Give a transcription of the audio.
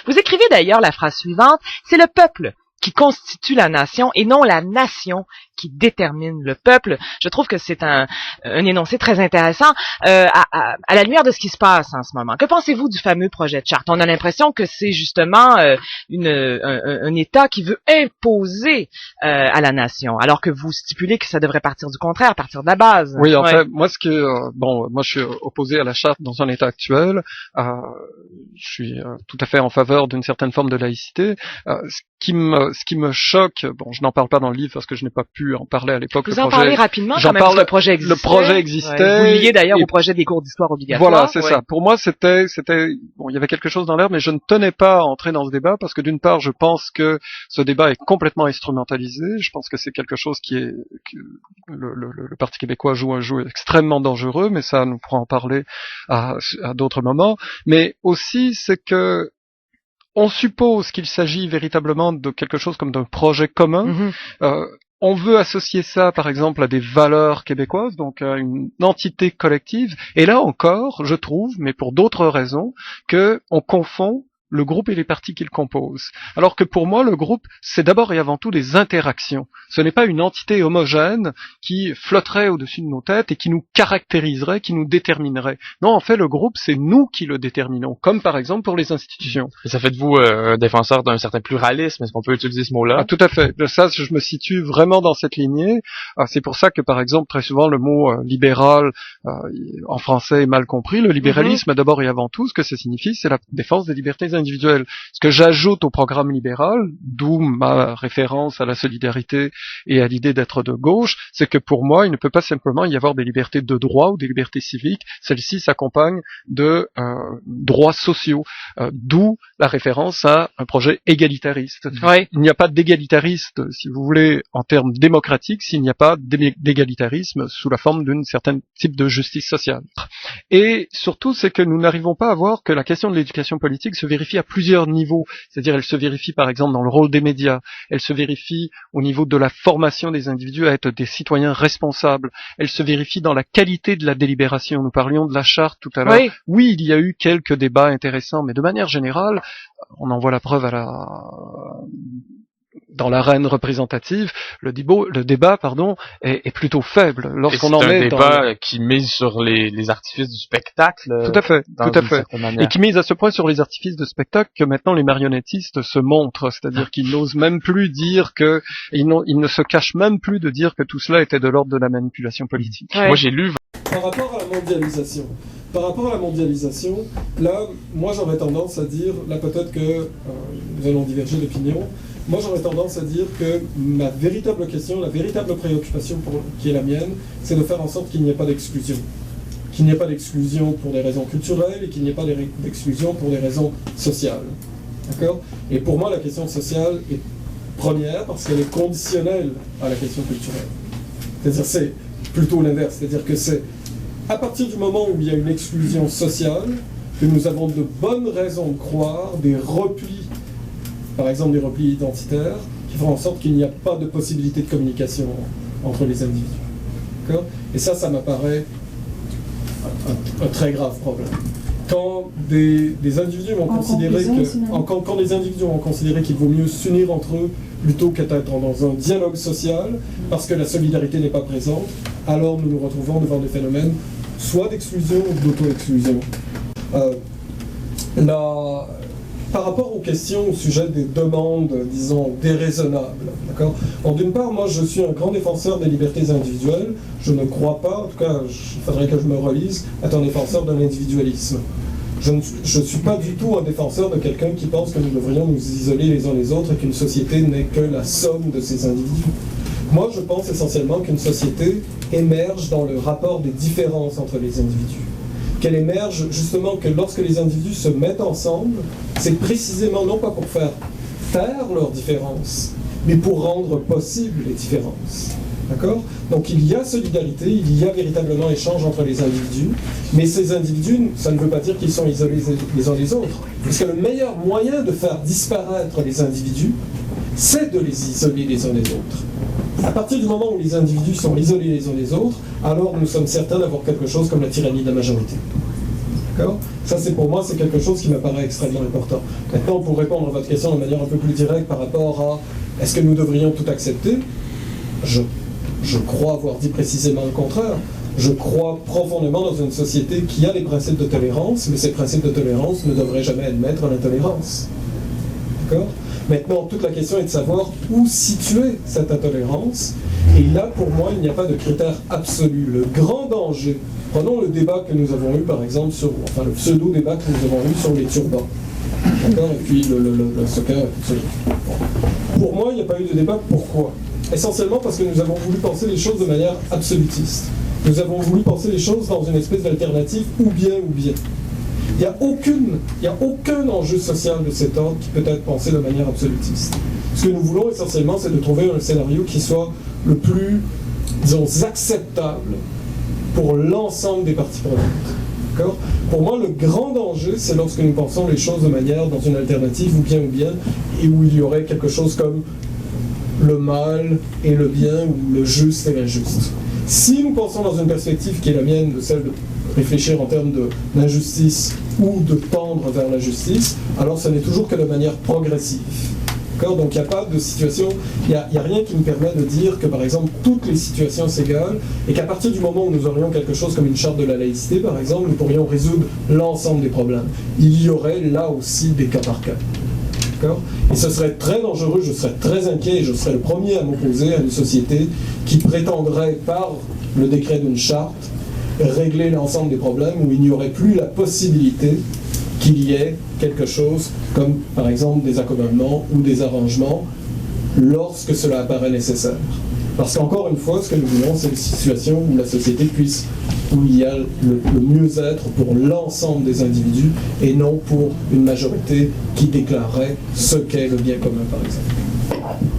Vous écrivez d'ailleurs la phrase suivante, c'est le peuple qui constitue la nation et non la nation qui détermine le peuple. Je trouve que c'est un énoncé très intéressant à la lumière de ce qui se passe en ce moment. Que pensez-vous du fameux projet de charte? On a l'impression que c'est justement un État qui veut imposer à la nation, alors que vous stipulez que ça devrait partir du contraire, partir de la base. Oui, en fait, moi, moi, je suis opposé à la charte dans son état actuel. Je suis tout à fait en faveur d'une certaine forme de laïcité. Ce qui me choque, bon, je n'en parle pas dans le livre parce que je n'ai pas pu en parler à l'époque. Vous en parlez rapidement quand même, le projet existait. Le projet existait. Ouais. Vous liez d'ailleurs au projet des cours d'histoire obligatoires. Voilà, c'est ça. Pour moi, c'était, bon, il y avait quelque chose dans l'air, mais je ne tenais pas à entrer dans ce débat parce que d'une part, je pense que ce débat est complètement instrumentalisé. Je pense que c'est quelque chose que le Parti québécois joue un jeu extrêmement dangereux, mais ça, nous pourrons en parler à d'autres moments. Mais aussi, c'est que on suppose qu'il s'agit véritablement de quelque chose comme d'un projet commun. On veut associer ça, par exemple, à des valeurs québécoises, donc à une entité collective. Et là encore, je trouve, mais pour d'autres raisons, que on confond le groupe et les partis qu'il compose. Alors que pour moi, le groupe, c'est d'abord et avant tout des interactions. Ce n'est pas une entité homogène qui flotterait au-dessus de nos têtes et qui nous caractériserait, qui nous déterminerait. Non, en fait, le groupe, c'est nous qui le déterminons, comme par exemple pour les institutions. Et ça fait de vous un défenseur d'un certain pluralisme, est-ce qu'on peut utiliser ce mot-là? Tout à fait. Ça, je me situe vraiment dans cette lignée. C'est pour ça que, par exemple, très souvent, le mot libéral en français est mal compris. Le libéralisme, d'abord et avant tout, ce que ça signifie, c'est la défense des libertés individuelles. Ce que j'ajoute au programme libéral, d'où ma référence à la solidarité et à l'idée d'être de gauche, c'est que pour moi, il ne peut pas simplement y avoir des libertés de droit ou des libertés civiques. Celles-ci s'accompagnent de droits sociaux, d'où la référence à un projet égalitariste. Oui. Il n'y a pas d'égalitarisme, si vous voulez, en termes démocratiques, s'il n'y a pas d'égalitarisme sous la forme d'un certain type de justice sociale. Et surtout, c'est que nous n'arrivons pas à voir que la question de l'éducation politique se vérifie à plusieurs niveaux. C'est-à-dire, elle se vérifie par exemple dans le rôle des médias, elle se vérifie au niveau de la formation des individus à être des citoyens responsables, elle se vérifie dans la qualité de la délibération. Nous parlions de la charte tout à l'heure. Oui, il y a eu quelques débats intéressants, mais de manière générale, on en voit la preuve dans l'arène représentative, le débat, est plutôt faible. Lorsqu'on en est un débat qui mise sur les artifices du spectacle. Tout à fait. Et qui mise à ce point sur les artifices de spectacle que maintenant les marionnettistes se montrent, c'est-à-dire qu'ils n'osent même plus dire ils ne se cachent même plus de dire que tout cela était de l'ordre de la manipulation politique. Ouais. Moi, j'ai lu. Par rapport à la mondialisation, là, moi j'aurais tendance à dire, là peut-être que nous allons diverger d'opinion, moi j'aurais tendance à dire que ma véritable question, la véritable préoccupation qui est la mienne, c'est de faire en sorte qu'il n'y ait pas d'exclusion. Qu'il n'y ait pas d'exclusion pour des raisons culturelles et qu'il n'y ait pas d'exclusion pour des raisons sociales. D'accord ? Et pour moi, la question sociale est première parce qu'elle est conditionnelle à la question culturelle. C'est-à-dire, c'est plutôt l'inverse. C'est-à-dire que c'est à partir du moment où il y a une exclusion sociale que nous avons de bonnes raisons de croire des replis, par exemple des replis identitaires, qui feront en sorte qu'il n'y a pas de possibilité de communication entre les individus. D'accord ? Et ça m'apparaît un très grave problème. Quand des individus vont considérer quand des individus vont considérer qu'il vaut mieux s'unir entre eux plutôt qu'être dans un dialogue social, parce que la solidarité n'est pas présente, alors nous nous retrouvons devant des phénomènes soit d'exclusion ou d'auto-exclusion. Par rapport aux questions au sujet des demandes, disons, déraisonnables, d'accord ? Bon, d'une part, moi, je suis un grand défenseur des libertés individuelles. Je ne crois pas, en tout cas, il faudrait que je me relise, être un défenseur de l'individualisme. Je ne suis pas du tout un défenseur de quelqu'un qui pense que nous devrions nous isoler les uns les autres et qu'une société n'est que la somme de ces individus. Moi, je pense essentiellement qu'une société émerge dans le rapport des différences entre les individus. Qu'elle émerge justement que lorsque les individus se mettent ensemble, c'est précisément non pas pour faire taire leurs différences, mais pour rendre possibles les différences. D'accord ? Donc il y a solidarité, il y a véritablement échange entre les individus, mais ces individus, ça ne veut pas dire qu'ils sont isolés les uns des autres. Parce que le meilleur moyen de faire disparaître les individus, c'est de les isoler les uns des autres. À partir du moment où les individus sont isolés les uns des autres, alors nous sommes certains d'avoir quelque chose comme la tyrannie de la majorité. D'accord ? Ça, c'est pour moi, c'est quelque chose qui m'apparaît extrêmement important. Maintenant, pour répondre à votre question de manière un peu plus directe par rapport à est-ce que nous devrions tout accepter ? Je crois avoir dit précisément le contraire. Je crois profondément dans une société qui a les principes de tolérance, mais ces principes de tolérance ne devraient jamais admettre l'intolérance. D'accord ? Maintenant, toute la question est de savoir où situer cette intolérance. Et là, pour moi, il n'y a pas de critère absolu. Le grand danger, prenons le débat que nous avons eu, par exemple, le pseudo-débat que nous avons eu sur les turbans. D'accord ? Et puis le soccer, etc. Pour moi, il n'y a pas eu de débat. Pourquoi ? Essentiellement parce que nous avons voulu penser les choses de manière absolutiste. Nous avons voulu penser les choses dans une espèce d'alternative ou bien. Il n'y a aucun enjeu social de cet ordre qui peut être pensé de manière absolutiste. Ce que nous voulons essentiellement, c'est de trouver un scénario qui soit le plus, disons, acceptable pour l'ensemble des parties prenantes. D'accord ? Pour moi, le grand danger, c'est lorsque nous pensons les choses de manière dans une alternative ou bien, et où il y aurait quelque chose comme le mal et le bien, ou le juste et l'injuste. Si nous pensons dans une perspective qui est la mienne, de celle de réfléchir en termes d'injustice ou de tendre vers la justice, alors ce n'est toujours que de manière progressive. D'accord ? Donc il n'y a pas de situation, il n'y a rien qui nous permet de dire que par exemple toutes les situations s'égalent et qu'à partir du moment où nous aurions quelque chose comme une charte de la laïcité par exemple, nous pourrions résoudre l'ensemble des problèmes. Il y aurait là aussi des cas par cas. D'accord ? Et ce serait très dangereux, je serais très inquiet et je serais le premier à m'opposer à une société qui prétendrait par le décret d'une charte régler l'ensemble des problèmes où il n'y aurait plus la possibilité qu'il y ait quelque chose comme par exemple des accommodements ou des arrangements lorsque cela apparaît nécessaire. Parce qu'encore une fois, ce que nous voulons, c'est une situation où la société où il y a le mieux-être pour l'ensemble des individus et non pour une majorité qui déclarerait ce qu'est le bien commun, par exemple.